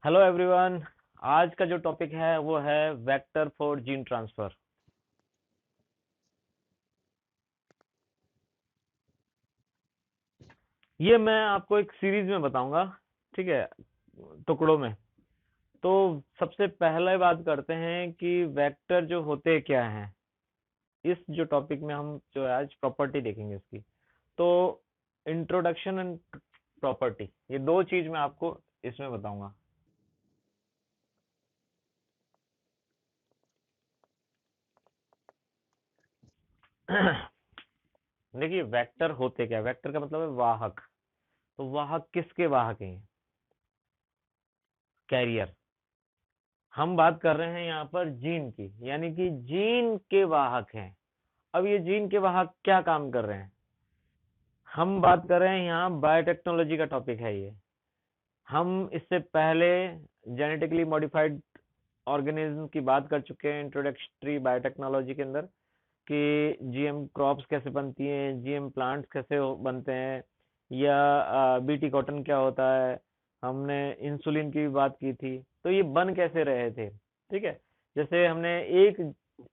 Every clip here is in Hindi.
Hello everyone. आज का जो टॉपिक है वो है वेक्टर फॉर जीन ट्रांसफर। ये मैं आपको एक सीरीज में बताऊंगा, ठीक है, टुकड़ों में। तो सबसे पहले बात करते हैं कि वेक्टर जो होते क्या हैं। इस जो टॉपिक में हम जो है आज प्रॉपर्टी देखेंगे इसकी। तो इंट्रोडक्शन एंड प्रॉपर्टी, ये दो चीज मैं आपको इसमें बताऊंगा। देखिए, वेक्टर होते क्या, वेक्टर का मतलब है वाहक। तो वाहक किसके वाहक हैं? कैरियर। हम बात कर रहे हैं यहाँ पर जीन की, यानी कि जीन के वाहक हैं। अब ये जीन के वाहक क्या काम कर रहे हैं? हम बात कर रहे हैं, यहाँ बायोटेक्नोलॉजी का टॉपिक है ये। हम इससे पहले जेनेटिकली मॉडिफाइड ऑर्गेनिज्म की बात कर चुके हैं इंट्रोडक्टरी बायोटेक्नोलॉजी के अंदर, कि जीएम क्रॉप्स कैसे बनती हैं, जीएम प्लांट्स कैसे बनते हैं, या बीटी कॉटन क्या होता है। हमने इंसुलिन की भी बात की थी। तो ये बन कैसे रहे थे, ठीक है। जैसे हमने एक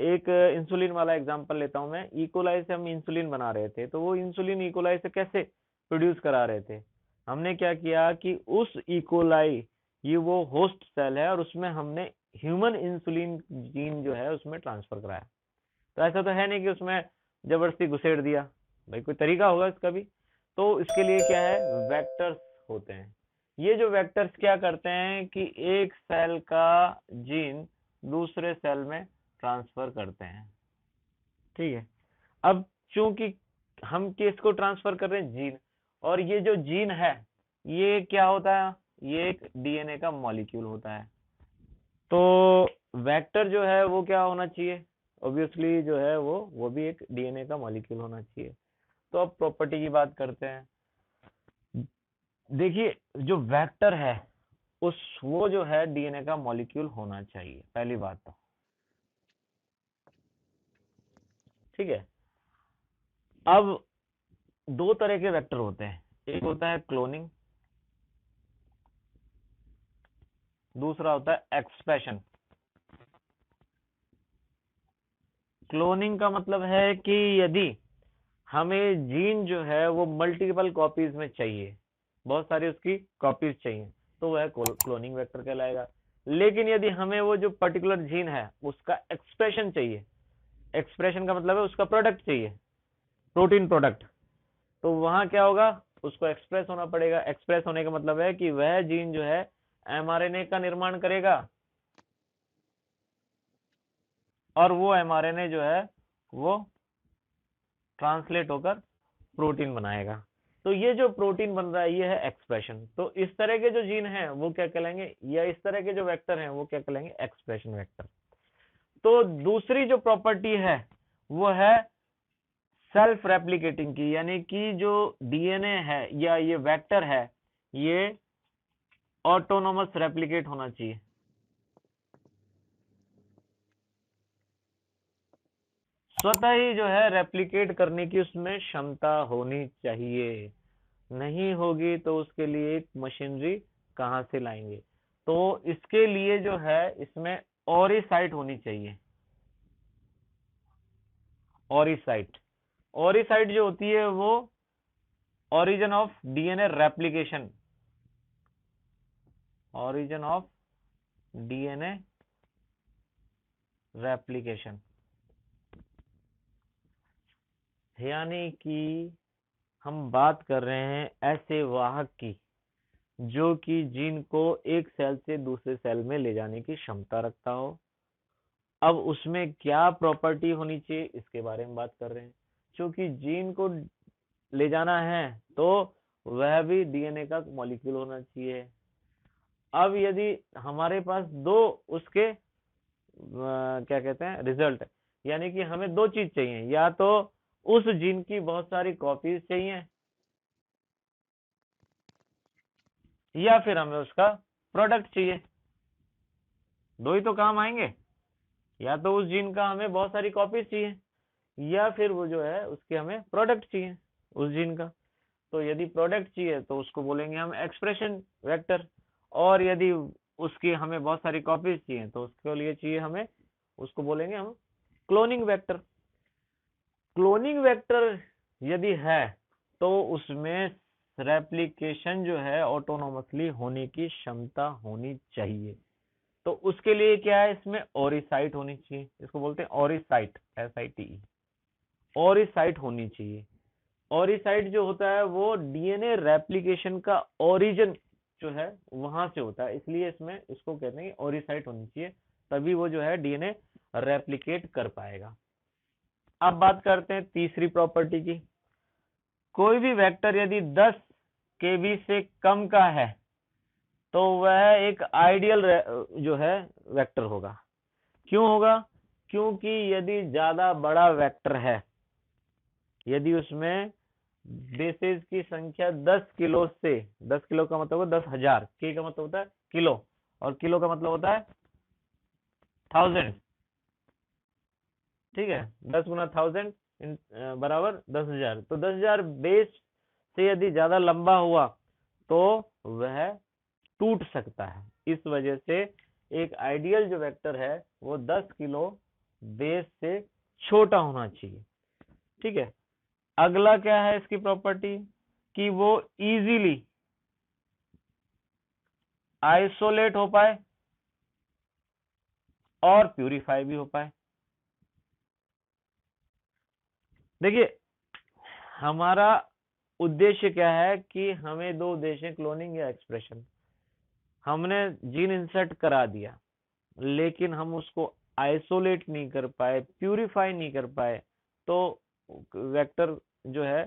एक इंसुलिन वाला एग्जांपल लेता हूं मैं। इकोलाई से हम इंसुलिन बना रहे थे, तो वो इंसुलिन इकोलाई से कैसे प्रोड्यूस करा रहे थे? हमने क्या किया कि उस इकोलाई, ये वो होस्ट सेल है, और उसमें हमने ह्यूमन इंसुलिन जीन जो है उसमें ट्रांसफर कराया। तो ऐसा तो है नहीं कि उसमें जबरदस्ती घुसेड़ दिया, भाई कोई तरीका होगा इसका भी। तो इसके लिए क्या है, वेक्टर्स होते हैं। ये जो वेक्टर्स क्या करते हैं कि एक सेल का जीन दूसरे सेल में ट्रांसफर करते हैं, ठीक है। अब चूंकि हम किसको ट्रांसफर कर रहे हैं, जीन। और ये जो जीन है, ये क्या होता है, ये एक डीएनए का मॉलिक्यूल होता है। तो वेक्टर जो है वो क्या होना चाहिए? ऑब्वियसली जो है वो भी एक डीएनए का मॉलिक्यूल होना चाहिए। तो अब प्रॉपर्टी की बात करते हैं। देखिए, जो वेक्टर है उस वो जो है डीएनए का मॉलिक्यूल होना चाहिए, पहली बात तो, ठीक है। अब दो तरह के वेक्टर होते हैं, एक होता है क्लोनिंग, दूसरा होता है एक्सप्रेशन। क्लोनिंग का मतलब है कि यदि हमें जीन जो है वो मल्टीपल कॉपीज में चाहिए, बहुत सारी उसकी कॉपीज चाहिए, तो वह क्लोनिंग वेक्टर कहलाएगा। लेकिन यदि हमें वो जो पर्टिकुलर जीन है उसका एक्सप्रेशन चाहिए, एक्सप्रेशन का मतलब है उसका प्रोडक्ट चाहिए, प्रोटीन प्रोडक्ट, तो वहां क्या होगा, उसको एक्सप्रेस होना पड़ेगा। एक्सप्रेस होने का मतलब है कि वह जीन जो है एमआरएनए का निर्माण करेगा, और वो एमआरएनए जो है वो ट्रांसलेट होकर प्रोटीन बनाएगा। तो ये जो प्रोटीन बन रहा है ये है एक्सप्रेशन। तो इस तरह के जो जीन हैं वो क्या कहलाएंगे, या इस तरह के जो वेक्टर हैं वो क्या कहलाएंगे, एक्सप्रेशन वेक्टर। तो दूसरी जो प्रॉपर्टी है वो है सेल्फ रेप्लिकेटिंग की, यानी कि जो डीएनए है या ये वेक्टर है, ये ऑटोनोमस रेप्लिकेट होना चाहिए। स्वतः ही जो है रेप्लिकेट करने की उसमें क्षमता होनी चाहिए। नहीं होगी तो उसके लिए एक मशीनरी कहाँ से लाएंगे? तो इसके लिए जो है इसमें ओरिसाइट होनी चाहिए। ओरिसाइट, ओरिसाइट जो होती है वो origin of DNA replication, origin of DNA replication, यानी कि हम बात कर रहे हैं ऐसे वाहक की जो कि जीन को एक सेल से दूसरे सेल में ले जाने की क्षमता रखता हो। अब उसमें क्या प्रॉपर्टी होनी चाहिए इसके बारे में बात कर रहे हैं। क्योंकि जीन को ले जाना है तो वह भी डीएनए का मॉलिक्यूल होना चाहिए। अब यदि हमारे पास दो उसके क्या कहते हैं रिजल्ट, यानी कि हमें दो चीज चाहिए, या तो उस जीन की बहुत सारी कॉपीज चाहिए, या फिर हमें उसका प्रोडक्ट चाहिए। दो ही तो काम आएंगे, या तो उस जीन का हमें बहुत सारी कॉपीज चाहिए, या फिर वो जो है उसके हमें प्रोडक्ट चाहिए उस जीन का। तो यदि प्रोडक्ट चाहिए तो उसको बोलेंगे हम एक्सप्रेशन वेक्टर, और यदि उसकी हमें बहुत सारी कॉपीज चाहिए, तो उसके लिए चाहिए हमें, उसको बोलेंगे हम क्लोनिंग वेक्टर। क्लोनिंग वेक्टर यदि है तो उसमें रेप्लिकेशन जो है ऑटोनोमसली होने की क्षमता होनी चाहिए। तो उसके लिए क्या है, इसमें ओरिसाइट होनी चाहिए, इसको बोलते हैं ओरिसाइट, SITE, ओरिसाइट होनी चाहिए। ओरिसाइट जो होता है वो डीएनए रेप्लिकेशन का ओरिजिन जो है वहां से होता है, इसलिए इसमें इसको कहते हैं कि ओरिसाइट होनी चाहिए, तभी वो जो है डीएनए रेप्लिकेट कर पाएगा। अब बात करते हैं तीसरी प्रॉपर्टी की। कोई भी वेक्टर यदि 10 kb से कम का है तो वह एक आइडियल जो है वेक्टर होगा। क्यों होगा? क्योंकि यदि ज्यादा बड़ा वेक्टर है, यदि उसमें बेसेस की संख्या 10 किलो से, 10 किलो का मतलब 10,000, के का मतलब होता है किलो, और किलो का मतलब होता है 1000, ठीक है, 10 गुना 1000 बराबर 10,000। तो 10,000 बेस से यदि ज्यादा लंबा हुआ तो वह टूट सकता है। इस वजह से एक आइडियल जो वेक्टर है वो 10 किलो बेस से छोटा होना चाहिए, ठीक है। अगला क्या है इसकी प्रॉपर्टी, कि वो इजीली आइसोलेट हो पाए और प्यूरिफाई भी हो पाए। देखिए, हमारा उद्देश्य क्या है कि हमें दो उद्देश्य, क्लोनिंग या एक्सप्रेशन। हमने जीन इंसर्ट करा दिया लेकिन हम उसको आइसोलेट नहीं कर पाए, प्यूरिफाई नहीं कर पाए, तो वेक्टर जो है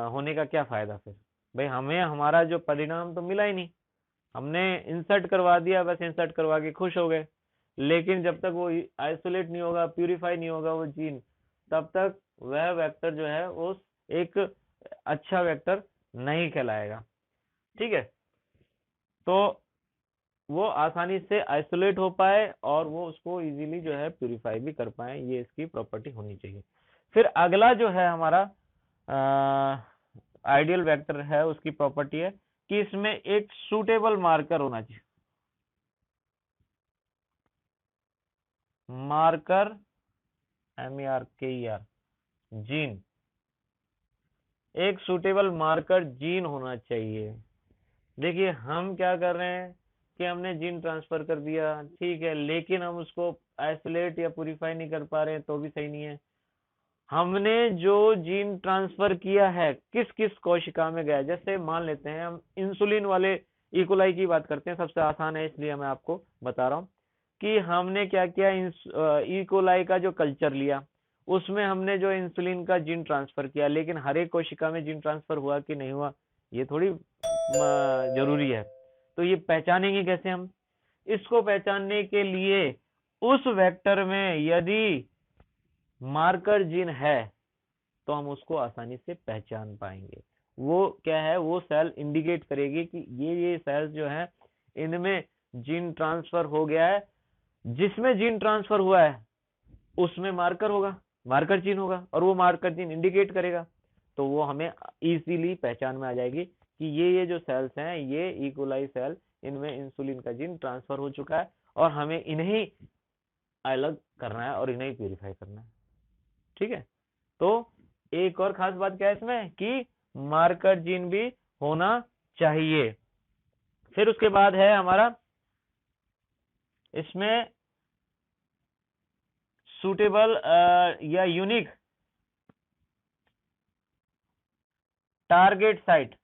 होने का क्या फायदा फिर? भाई हमें हमारा जो परिणाम तो मिला ही नहीं। हमने इंसर्ट करवा दिया, बस इंसर्ट करवा के खुश हो गए, लेकिन जब तक वो आइसोलेट नहीं होगा, प्यूरिफाई नहीं होगा वो जीन, तब तक वह वेक्टर जो है वो एक अच्छा वेक्टर नहीं कहलाएगा, ठीक है। तो वो आसानी से आइसोलेट हो पाए और वो उसको इजीली जो है प्यूरिफाई भी कर पाए, ये इसकी प्रॉपर्टी होनी चाहिए। फिर अगला जो है हमारा आइडियल वेक्टर है, उसकी प्रॉपर्टी है कि इसमें एक सूटेबल मार्कर होना चाहिए। मार्कर, MERKER, जीन, एक सूटेबल मार्कर जीन होना चाहिए। देखिए हम क्या कर रहे हैं कि हमने जीन ट्रांसफर कर दिया, ठीक है, लेकिन हम उसको आइसोलेट या प्यूरिफाई नहीं कर पा रहे हैं, तो भी सही नहीं है। हमने जो जीन ट्रांसफर किया है किस किस कोशिका में गया, जैसे मान लेते हैं हम इंसुलिन वाले इकोलाई की बात करते हैं, सबसे आसान है इसलिए मैं आपको बता रहा हूँ कि हमने क्या किया, इकोलाई का जो कल्चर लिया उसमें हमने जो इंसुलिन का जीन ट्रांसफर किया, लेकिन हर एक कोशिका में जीन ट्रांसफर हुआ कि नहीं हुआ ये थोड़ी जरूरी है। तो ये पहचानेंगे कैसे हम? इसको पहचानने के लिए उस वेक्टर में यदि मार्कर जीन है तो हम उसको आसानी से पहचान पाएंगे। वो क्या है, वो सेल इंडिकेट करेगी कि ये सेल्स जो है इनमें जीन ट्रांसफर हो गया है, जिसमें जीन ट्रांसफर हुआ है उसमें मार्कर होगा, मार्कर जीन होगा, और वो मार्कर जीन इंडिकेट करेगा, तो वो हमें इजीली पहचान में आ जाएगी कि ये जो सेल्स हैं ये इकोलाई सेल, इनमें इंसुलिन का जीन ट्रांसफर हो चुका है और हमें इन्हें अलग करना है और इन्हें प्यूरिफाई करना है, ठीक है। तो एक और खास बात क्या है इसमें कि मार्कर जीन भी होना चाहिए। फिर उसके बाद है हमारा इसमें सूटेबल या unique target site,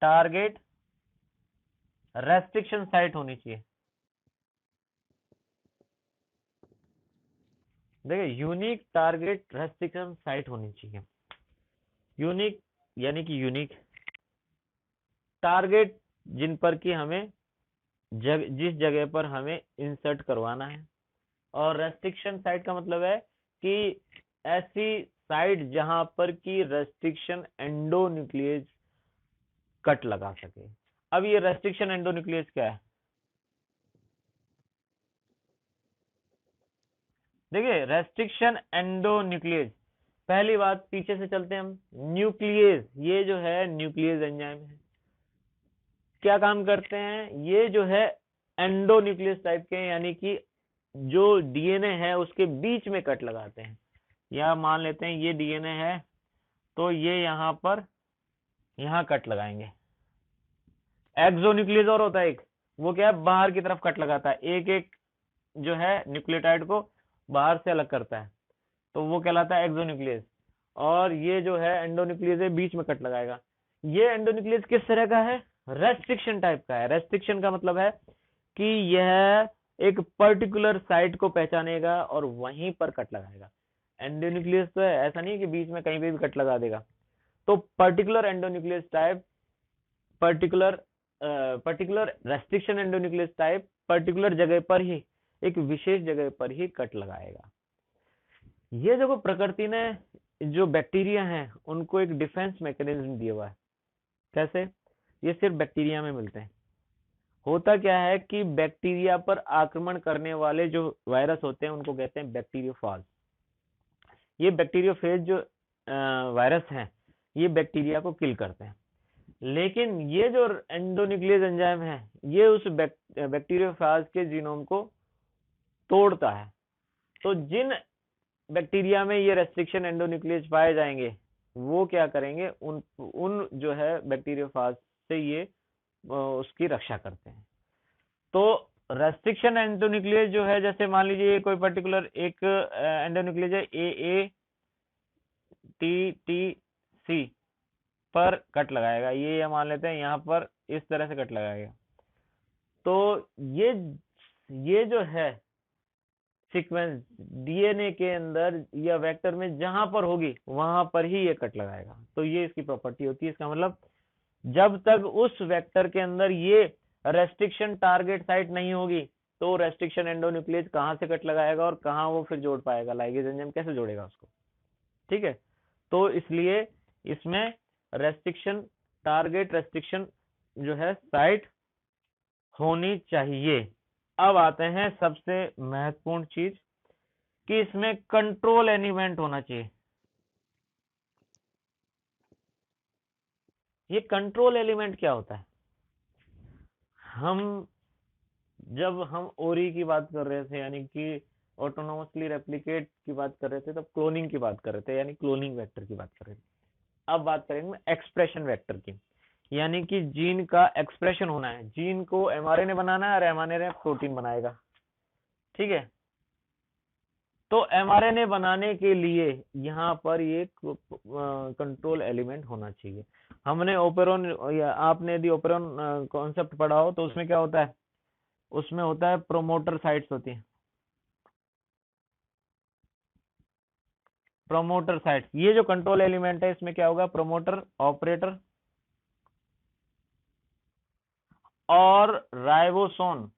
target restriction site होनी चाहिए। देखिए, यूनिक टारगेट रेस्ट्रिक्शन साइट होनी चाहिए। यूनिक यानी कि यूनिक टारगेट जिन पर कि हमें जिस जगह पर हमें इंसर्ट करवाना है, और रेस्ट्रिक्शन साइट का मतलब है कि ऐसी साइट जहां पर कि रेस्ट्रिक्शन एंडोन्यूक्लियस कट लगा सके। अब ये रेस्ट्रिक्शन एंडोन्यूक्लियस क्या है? देखिए, रेस्ट्रिक्शन एंडोन्यूक्लियस, पहली बात पीछे से चलते हैं हम, न्यूक्लियस, ये जो है न्यूक्लियस एंजाइम है, क्या काम करते हैं, ये जो है एंडोन्यूक्लियस टाइप के, यानी कि जो डीएनए है उसके बीच में कट लगाते हैं। या मान लेते हैं ये डीएनए है, तो ये यहाँ पर यहाँ कट लगाएंगे। एक्सोन्यूक्लियस और होता है एक, वो क्या है, बाहर की तरफ कट लगाता है, एक एक जो है न्यूक्लियोटाइड को बाहर से अलग करता है, तो वो कहलाता है एक्सोन्यूक्लियस। और ये जो है एंडोन्यूक्लियस है, बीच में कट लगाएगा। ये एंडोन्यूक्लियस किस तरह का है, रेस्ट्रिक्शन टाइप का है। रेस्ट्रिक्शन का मतलब है कि यह एक पर्टिकुलर साइट को पहचानेगा और वहीं पर कट लगाएगा। एंडोन्यूक्लियस तो है, ऐसा नहीं कि बीच में कहीं पे भी कट लगा देगा। तो particular endonuclease type, particular restriction endonuclease type particular जगह पर ही, एक विशेष जगह पर ही कट लगाएगा। ये जो प्रकृति ने जो बैक्टीरिया हैं उनको एक डिफेंस मैकेनिज्म दिया हुआ है। कैसे, ये सिर्फ बैक्टीरिया में मिलते हैं। होता क्या है कि बैक्टीरिया पर आक्रमण करने वाले जो वायरस होते हैं उनको कहते हैं बैक्टीरियोफाज। ये बैक्टीरियोफेज जो वायरस हैं ये बैक्टीरिया को किल करते हैं। लेकिन ये जो एंडोन्यूक्लियस एंजाइम है ये उस बैक्टीरियोफाज के जीनोम को तोड़ता है। तो जिन बैक्टीरिया में ये रेस्ट्रिक्शन एंडोन्यूक्लियस पाए जाएंगे वो क्या करेंगे, उन जो है बैक्टीरियोफाज से ये उसकी रक्षा करते हैं। तो रेस्ट्रिक्शन एंडोन्यूक्लियस जो है, जैसे मान लीजिए कोई पर्टिकुलर एक एंडोन्यूक्लियस है AATTC पर कट लगाएगा, ये मान लेते हैं यहाँ पर इस तरह से कट लगाएगा। तो ये जो है सीक्वेंस डीएनए के अंदर या वेक्टर में जहां पर होगी वहां पर ही ये कट लगाएगा। तो ये इसकी प्रॉपर्टी होती है। इसका मतलब जब तक उस वेक्टर के अंदर ये रेस्ट्रिक्शन टारगेट साइट नहीं होगी तो रेस्ट्रिक्शन एंडोन्यूक्लियस कहां से कट लगाएगा और कहां वो फिर जोड़ पाएगा, लाइगेज एंजाइम कैसे जोड़ेगा उसको। ठीक है, तो इसलिए इसमें रेस्ट्रिक्शन टारगेट रेस्ट्रिक्शन जो है साइट होनी चाहिए। अब आते हैं सबसे महत्वपूर्ण चीज कि इसमें कंट्रोल एलिमेंट होना चाहिए। ये कंट्रोल एलिमेंट क्या होता है, जब हम ओरी की बात कर रहे थे, यानी कि ऑटोनोमसली रेप्लिकेट की बात कर रहे थे, तब क्लोनिंग की बात कर रहे थे, यानी क्लोनिंग वेक्टर की बात कर रहे थे। अब बात करेंगे एक्सप्रेशन वेक्टर की, यानी कि जीन का एक्सप्रेशन होना है। जीन को एमआरएनए बनाना है और एमआरएनए प्रोटीन बनाएगा। ठीक है, तो एमआरएनए बनाने के लिए यहाँ पर ये कंट्रोल एलिमेंट होना चाहिए। हमने ओपेरॉन या आपने यदि ओपेरॉन कॉन्सेप्ट पढ़ा हो तो उसमें क्या होता है, उसमें होता है प्रोमोटर साइट्स होती हैं, प्रोमोटर साइट्स। ये जो कंट्रोल एलिमेंट है इसमें क्या होगा, प्रोमोटर, ऑपरेटर और राइबोसोम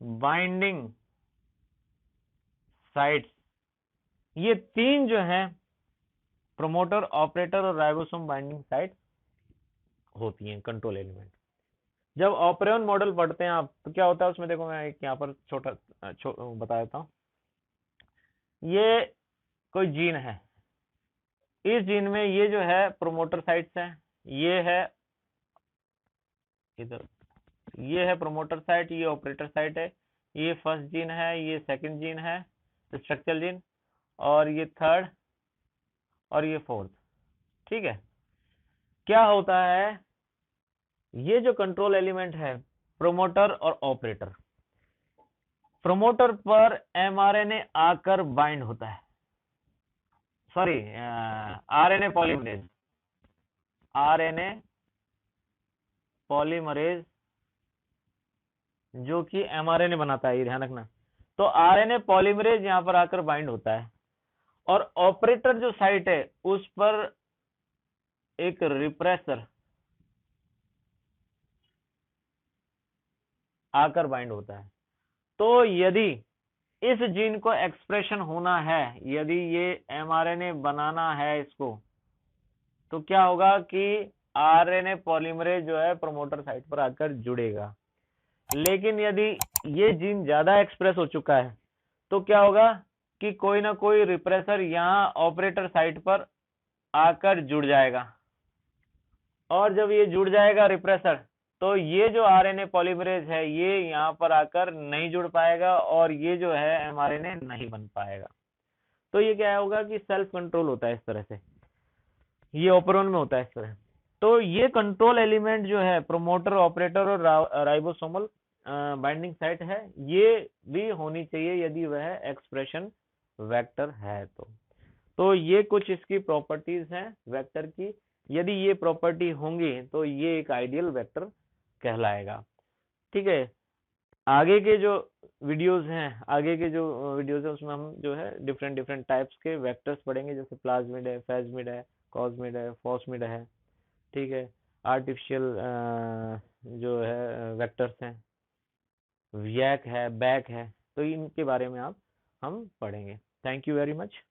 बाइंडिंग साइट्स, ये तीन जो है प्रोमोटर, ऑपरेटर और राइबोसोम बाइंडिंग साइट होती हैं कंट्रोल एलिमेंट। जब ऑपरेरन मॉडल पढ़ते हैं आप तो क्या होता है उसमें, देखो मैं एक यहाँ पर छोटा बता देता हूँ। ये कोई जीन है, इस जीन में ये जो है प्रोमोटर साइट्स है, ये है इधर, ये है प्रोमोटर साइट, ये ऑपरेटर साइट है, ये फर्स्ट जीन है, ये सेकंड जीन है स्ट्रक्चरल जीन, और ये थर्ड और ये फोर्थ। ठीक है, क्या होता है, ये जो कंट्रोल एलिमेंट है प्रोमोटर और ऑपरेटर, प्रोमोटर पर एमआरएनए आकर बाइंड होता है, sorry RNA polymerase, RNA polymerase जो कि एमआरएनए बनाता है, ये ध्यान रखना। तो आरएनए पॉलीमरेज यहां पर आकर बाइंड होता है और ऑपरेटर जो साइट है उस पर एक रिप्रेसर आकर बाइंड होता है। तो यदि इस जीन को एक्सप्रेशन होना है, यदि ये एमआरएनए बनाना है इसको, तो क्या होगा कि आरएनए पॉलीमरेज जो है प्रोमोटर साइट पर आकर जुड़ेगा। लेकिन यदि ये जीन ज्यादा एक्सप्रेस हो चुका है तो क्या होगा कि कोई ना कोई रिप्रेसर यहाँ ऑपरेटर साइट पर आकर जुड़ जाएगा। और जब ये जुड़ जाएगा रिप्रेसर, तो ये जो आरएनए पॉलीमरेज है ये यहाँ पर आकर नहीं जुड़ पाएगा और ये जो है एमआरएनए नहीं बन पाएगा। तो ये क्या होगा कि सेल्फ कंट्रोल होता है इस तरह से, ये ऑपरेन में होता है इस तरह। तो ये कंट्रोल एलिमेंट जो है प्रोमोटर, ऑपरेटर और राइबोसोमल बाइंडिंग साइट है, ये भी होनी चाहिए यदि वह एक्सप्रेशन वेक्टर है तो ये कुछ इसकी प्रॉपर्टीज हैं वेक्टर की। यदि ये प्रॉपर्टी होंगी तो ये एक आइडियल वेक्टर कहलाएगा। ठीक है, आगे के जो वीडियोस हैं उसमें हम जो है डिफरेंट डिफरेंट टाइप्स के वेक्टर्स पढ़ेंगे, जैसे प्लाज्मिड है, फेजमिड है, कॉस्मिड है, फॉस्मिड है। ठीक है, आर्टिफिशियल जो है वेक्टर्स हैं, वियक है, बैक है, तो इनके बारे में हम पढ़ेंगे। Thank you very much.